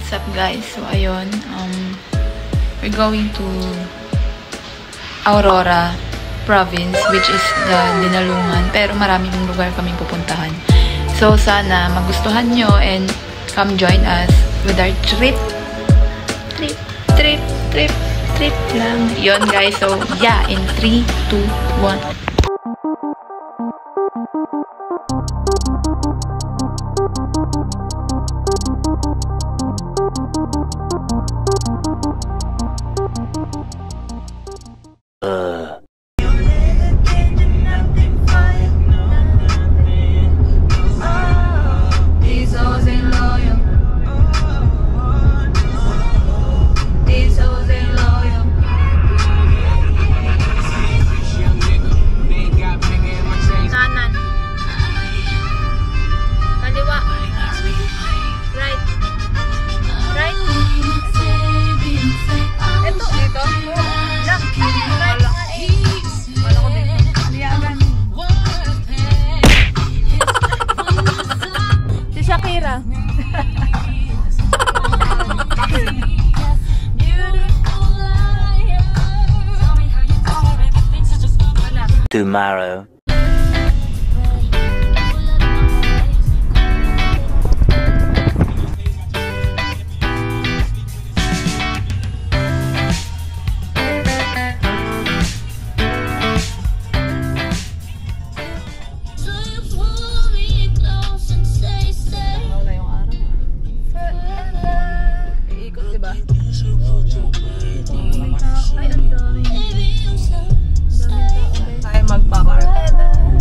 What's up guys? So ayun, we're going to Aurora province, which is the Dinalungan, pero maraming lugar kaming pupuntahan. So sana magustuhan nyo and come join us with our trip lang. Yon guys, so yeah, in 3, 2, 1. Tomorrow.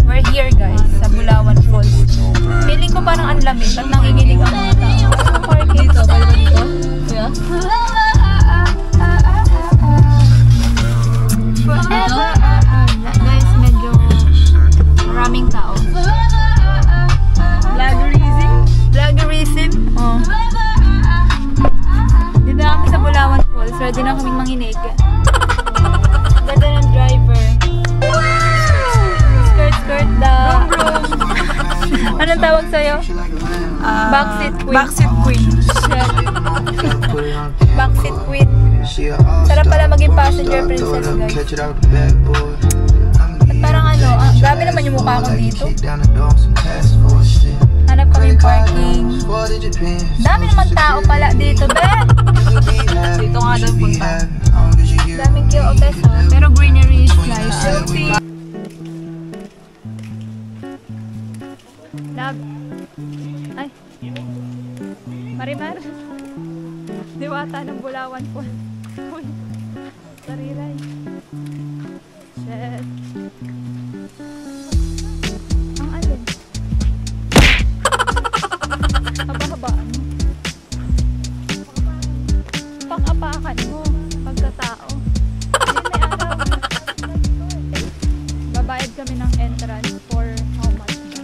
We're here guys, sa Bulawan Falls. Feeling ko parang ang lamig at nanginginig ang mga tao. Dito, pala ba dito? Yeah. Guys, medyo maraming tao. Vloggerism? Oh. Dito na kami sa Bulawan Falls. Ready na kaming manginig. Ganda ng driver. Skirt daw. Anong tawag sa'yo? Backseat queen. Backseat queen. Backseat queen. Sarap pala maging passenger princess, guys. At parang ano, grabe naman yung mukha ko dito. Hanap kami yung parking. Dami naman tao pala dito, be. Dito nga daw punta. Daming QOTS, ha. Pero greenery is nice. Healthy. Love. Ay. Marimar. Diwata ng Bulawan po. Uy. Sariray. Shit. Ang alin. Haba-habaan mo. Pang-apakan mo. Pagkatao. Hindi, may araw. Babayad kami ng entrance for how much ba?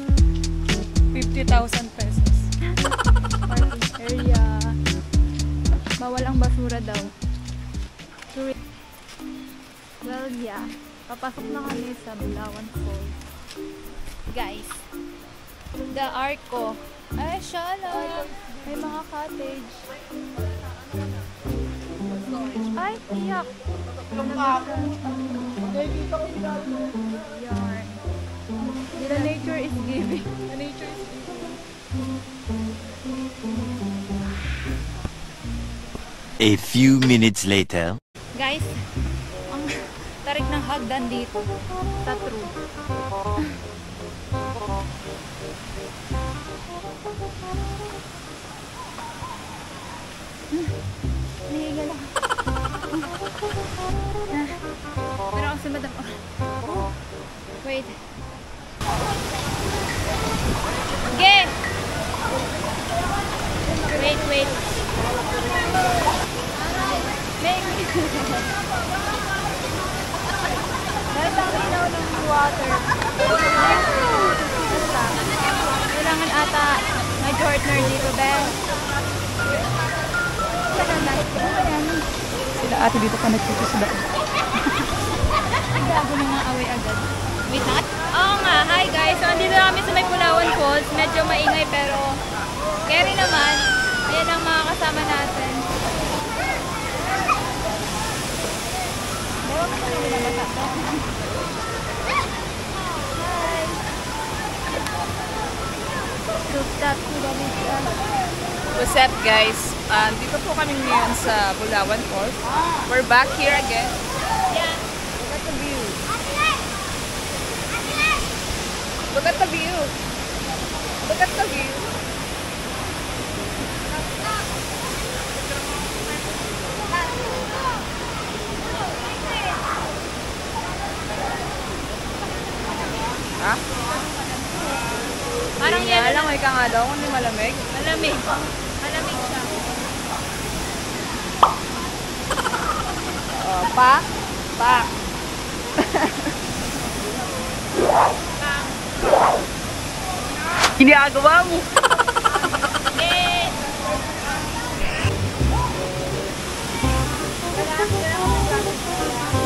50,000 pesos. Parking area. Bawal ang basura daw. Well, yeah. Papasok na kami sa Bulawan Falls. Guys, the Arco. Ay, shala. May mga cottage. Ay, iyak. Yarn. The nature is giving. The nature is giving. A few minutes later. Guys, ang tarik ng hagdan dito sa true. Nahiga lang. Pero ako si Madam. Wait. Okay. Wait. Dahil ang inaw ng water. Kailangan ata may partner dito, Ben. Sila ate dito pa nagpupusuda. Gago na nga away agad. Wait lang. Oo nga, hi guys. So, andito na kami sa may Bulawan Falls. Medyo maingay pero carry naman. Ayan ang mga kasama kasama natin. Hi! Rooftop Pyramid. What's up guys? Dito po kami ngayon sa Bulawan Falls. We're back here again. Yeah. Look at the view. Look at the view. Look at the view. Ha? Parang yan. Alam mo ka nga daw kung hindi malamig. Malamig. Malamig siya. Pa? Pa. Ginagawa mo.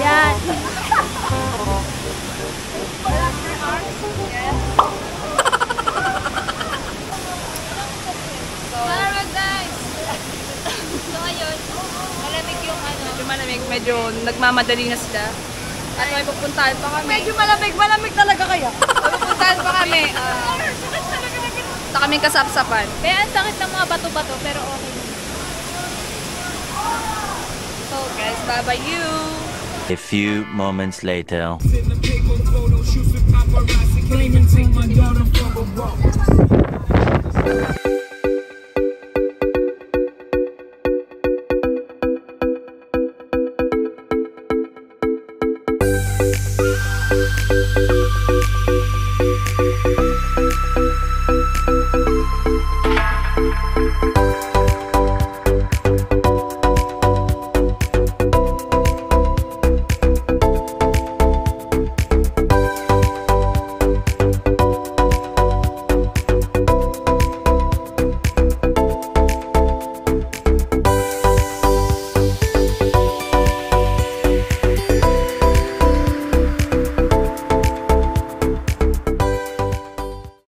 Yan. Alright guys. So ayun, malamig yung ano. Medyo malamig, medyo nagmamadali na sila. At may pupuntahan pa kami. Medyo malamig talaga kaya. May pupuntahan pa kami. Sa kaming kasapsapan. Kaya ang sakit ng mga bato-bato pero okay. So guys, bye-bye you. A few moments later.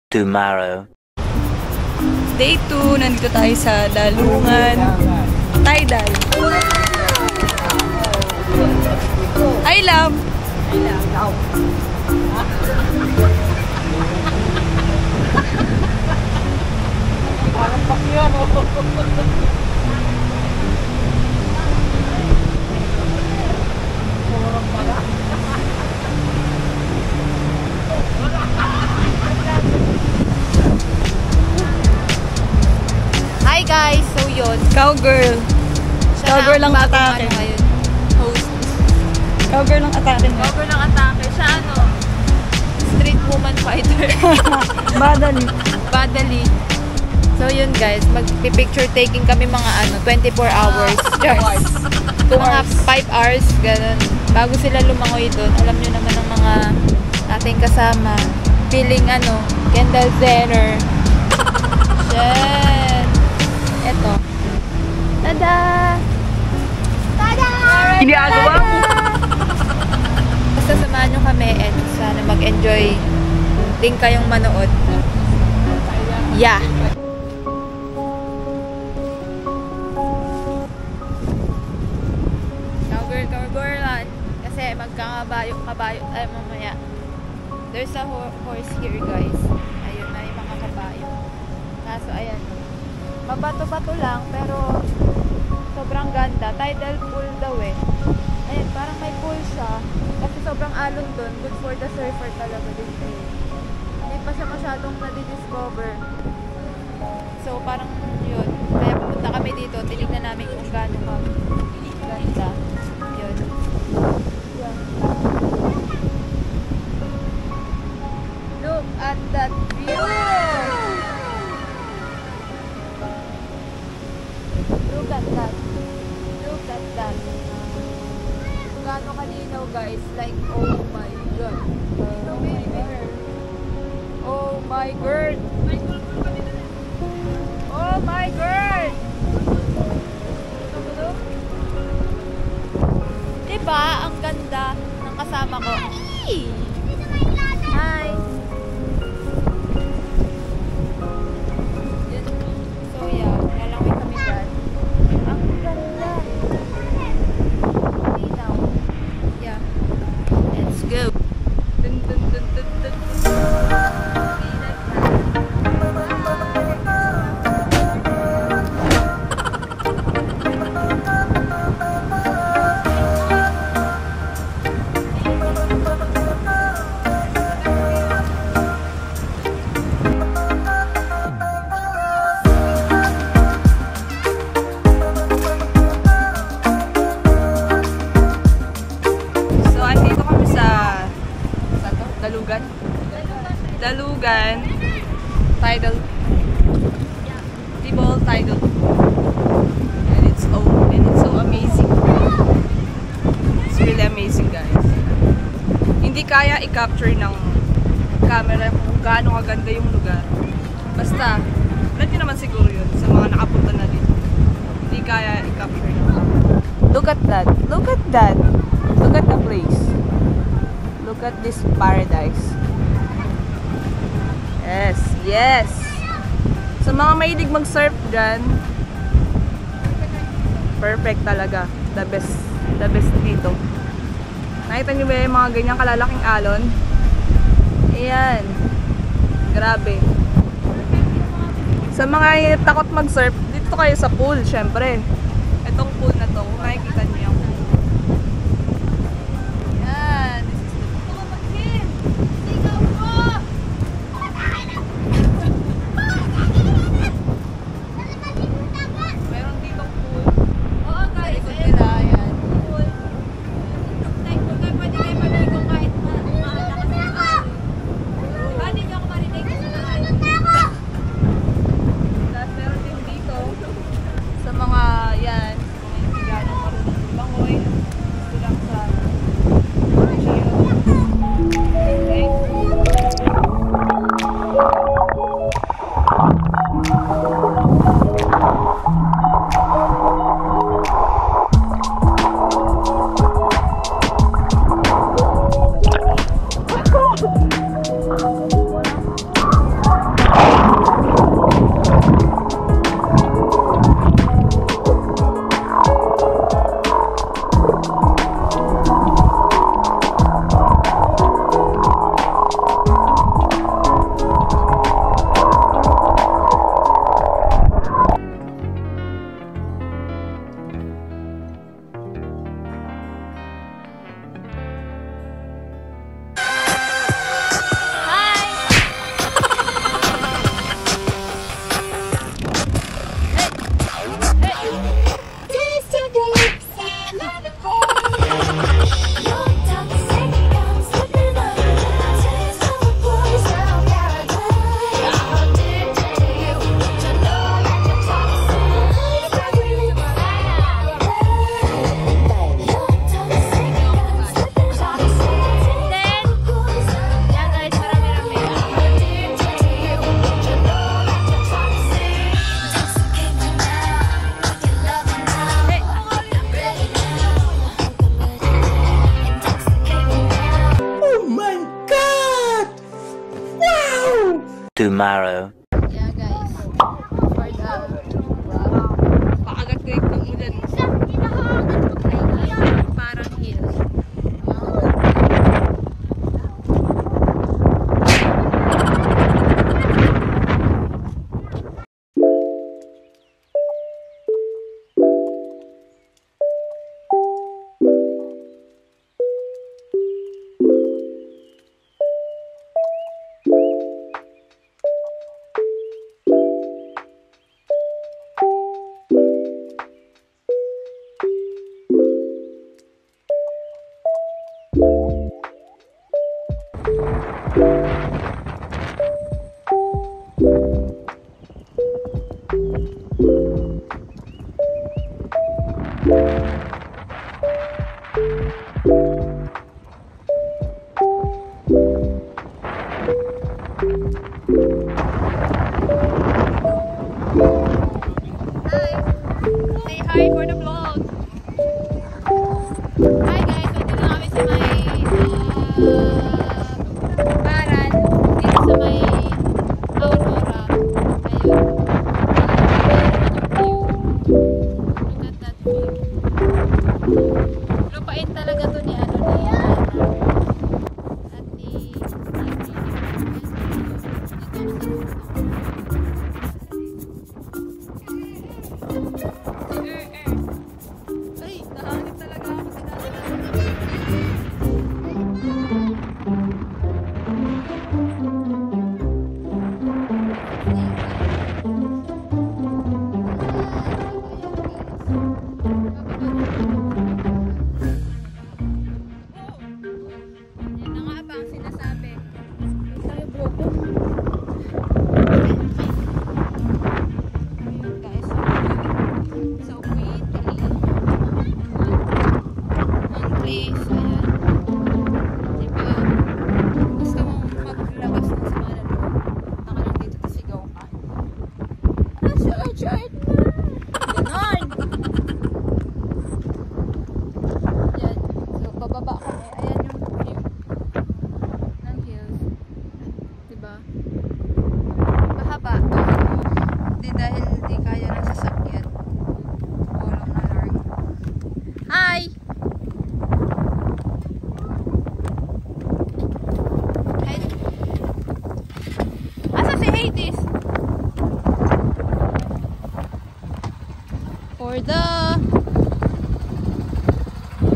Tomorrow. Day 2, nandito tayo sa Dalungan. Taydal. I love. Hi guys, so yun. Cowgirl. Cowgirl lang atake. Ngayon, host. Cowgirl lang atake niya. Cowgirl lang atake. Siya ano, street woman fighter. Badali. Badali. So yun guys, mag-picture taking kami mga ano, 24 hours. Yes. 2 Mga hours. 5 hours, ganun. Bago sila lumangoy doon, alam nyo naman ng mga ating kasama. Feeling ano, Kendall Jenner. Shit. Eto. Tada! Tada! Ginagawa mo. Basta samahan nyo kami and sana mag-enjoy din kayong manood. Yeah! Cowgirl, kasi magkakabayo tayo mamaya. There's a horse here guys. Ayun, may mga kabayo. Kaso ayan, mabato-bato lang pero sobrang ganda. Tidal pool daw eh. Ayan, parang may pool siya. Kasi sobrang alon dun. Good for the surfer talaga din eh. Hindi pa siya masyadong nadidiscover. So parang yun. Kaya pupunta kami dito. Tinignan namin kung gaano ganda. Yun. Yan. Look at that view! Look at that. Look at that. Kung gaano kalinaw guys. Like, oh my God. Oh my God. Oh my God. Diba? Ang ganda ng kasama ko. Hi! Yun. So yeah, lalangin kami dyan. Tibolugan Tidal Tibol Tidal, and it's so amazing. It's really amazing, guys. Hindi kaya i-capture ng camera kung gaano kaganda yung lugar. Basta, alam niyo naman siguro yun sa mga nakapunta na dito. Hindi kaya i-capture ng camera. Look at that. Look at that. Look at the place. Look at this paradise. Yes, yes. Sa mga mahilig mag-surf dyan, perfect talaga. The best dito. Nakita nyo ba yung mga ganyang kalalaking alon? Ayan. Grabe. Sa mga takot mag-surf, dito kayo sa pool, syempre. Itong pool na to, kung nakikita nyo yung pool. Ayan. Meron dito pool. Oo guys, ayun na. Ayan. Pwede kayo maligo kahit malakas na alon. Hindi niyo ako marinig sa alon. Tapos meron din dito sa mga yan, mga hindi gano'ng marunong lumangoy, gusto lang sa chill. Okay. Tomorrow. Yeah guys. For the Paagat ko yung ulan. parang hill. Say hi for the vlog. Hi guys, so dito na kami sa may Baran, dito sa may Aurora. Ayun. Look at that view. Lupain talaga to ni ano ni at ni for the...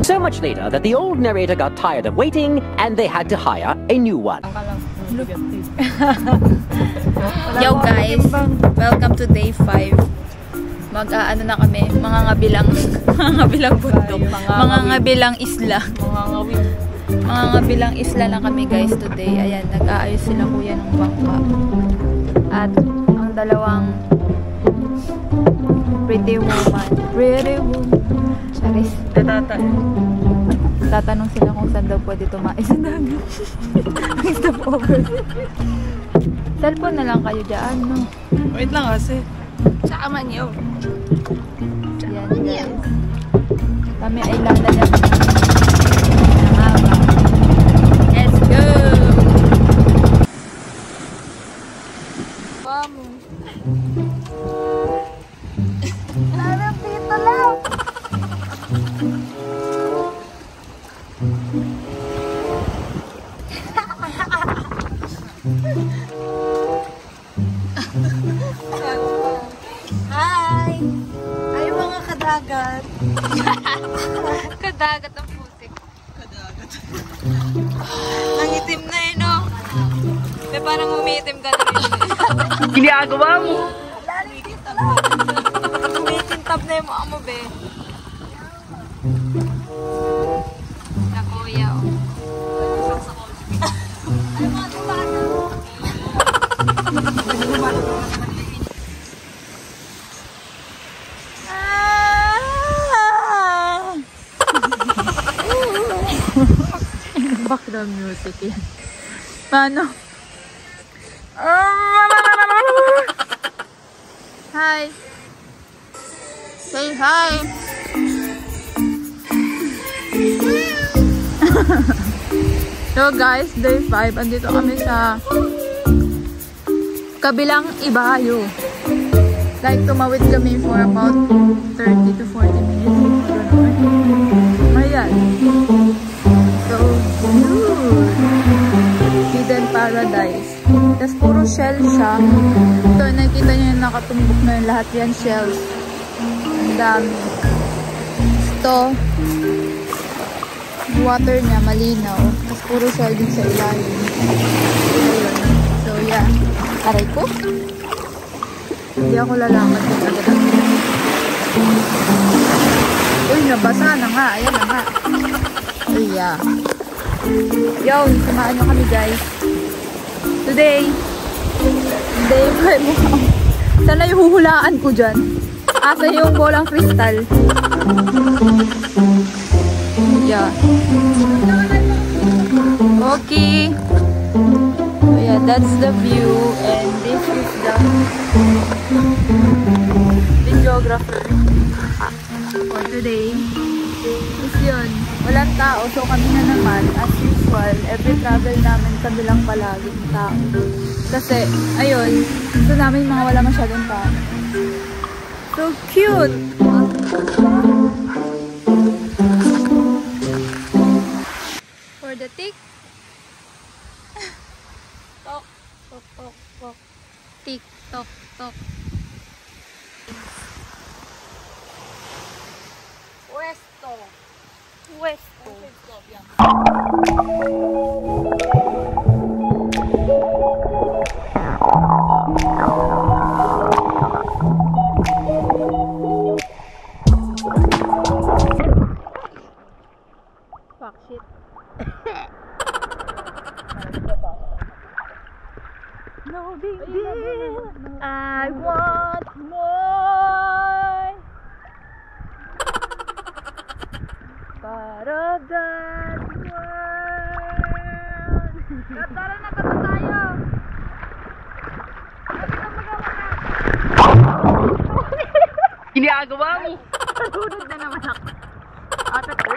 So much later that the old narrator got tired of waiting and they had to hire a new one. Yo guys, welcome to day 5. Mag-aano na kami, mga ngabilang bundok, mga ngabilang isla. Mga ngabilang isla na kami guys today. Ayan, nag-aayos sila kuya ng bangka. At ang dalawang pretty woman. Charis. Tatanong sila kung saan daw pwede tumais sa dagat. Stop over. Cellphone na lang kayo dyan, no? Wait lang kasi. Tsaka man yun. Yan, guys. Kami ay lalagyan ng haba. Let's go! Vamos! Parang dito lang! Hi! Ay, mga kadagat. Kadagat ang putik. Nangitim na eh, no? May parang umiitim ka na rin. Ginagawa mo! Tumitintab na yung mukha mo, be. Na kuya, oh. Ay, mga tubana. Background music yan. Paano? Hi! Say hi! So guys, day 5. Andito kami sa kabilang Ibayo. Like, tumawid kami for about 30 to 40 minutes. Ayan. So, cute! Hidden paradise. Tapos puro shell siya. Ito, nakikita nyo yung nakatumbok na yung lahat yan shells. Ang dami. Ito, water niya malinaw. Tapos puro shell din sa ilalim. Ayun. So, yeah. Aray ko. Hindi ako lalaman kung agad ang uy, nabasa na nga. Ayan na nga. Uy, yeah. Yo, samahan nyo kami guys. Today, day 5. Sana yung huhulaan ko dyan. Asa yung bolang kristal. Yeah. Okay. So yeah, that's the view. And this is the videographer for today. Is yun. Walang tao. So kami na naman, as usual, every travel namin kami lang palaging tao. Kasi, ayun, gusto namin mga wala masyadong tao. So cute! For the tick. Tok, tok, tok, tok. Tick, tok, tok. Puesto. Puesto. Fuck shit. No big deal. I want more. Part of that world. Tara na, kata tayo. Ginagawa mo! Tulog na naman ako. Atat ko.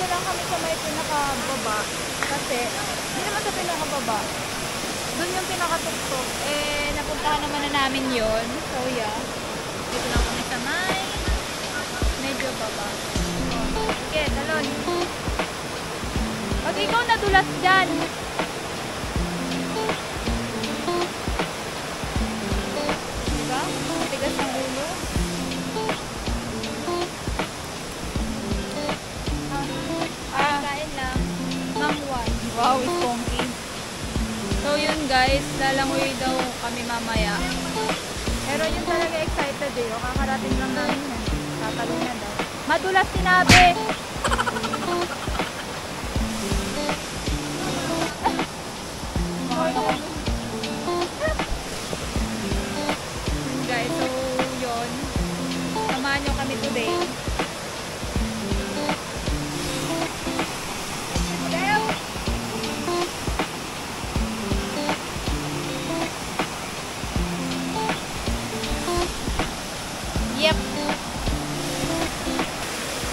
dito lang kami sa may pinakababa. Kasi, hindi naman sa pinakababa. Doon yung pinakatuktok. Eh, napuntahan naman na namin yon. So, yeah. Dito lang kami sa may medyo baba. Okay, talon. Pag ikaw nadulas dyan, diba? Matigas ang ulo. Kain lang. Mangwan. Wow, it's funky. So yun guys, lalangoy daw kami mamaya. Pero yun talaga excited eh. O kakarating lang namin yan. Tatalon na daw. Madulas sinabi! Guys, so yun. Samahan nyo kami today. Yep.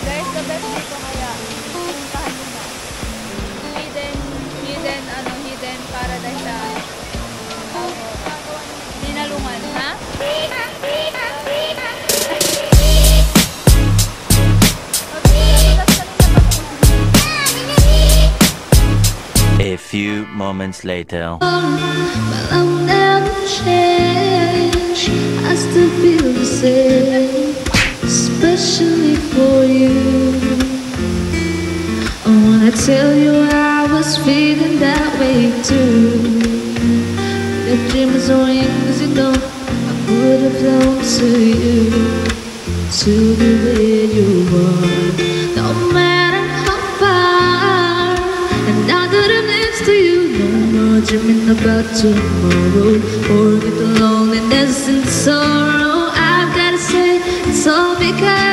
Guys, the best dito kaya puntahan nyo na. Hidden paradise sa Dinalungan, ha? A few moments later. But I'll never change. I still feel the same, especially for you. I wanna tell you I was feeling that way too. Your dreams are wings, you know. I would have flown to you, to be where you are, no matter how far. And I could have lived to you, no more dreaming about tomorrow. Forget the loneliness and sorrow. I've gotta say it's all because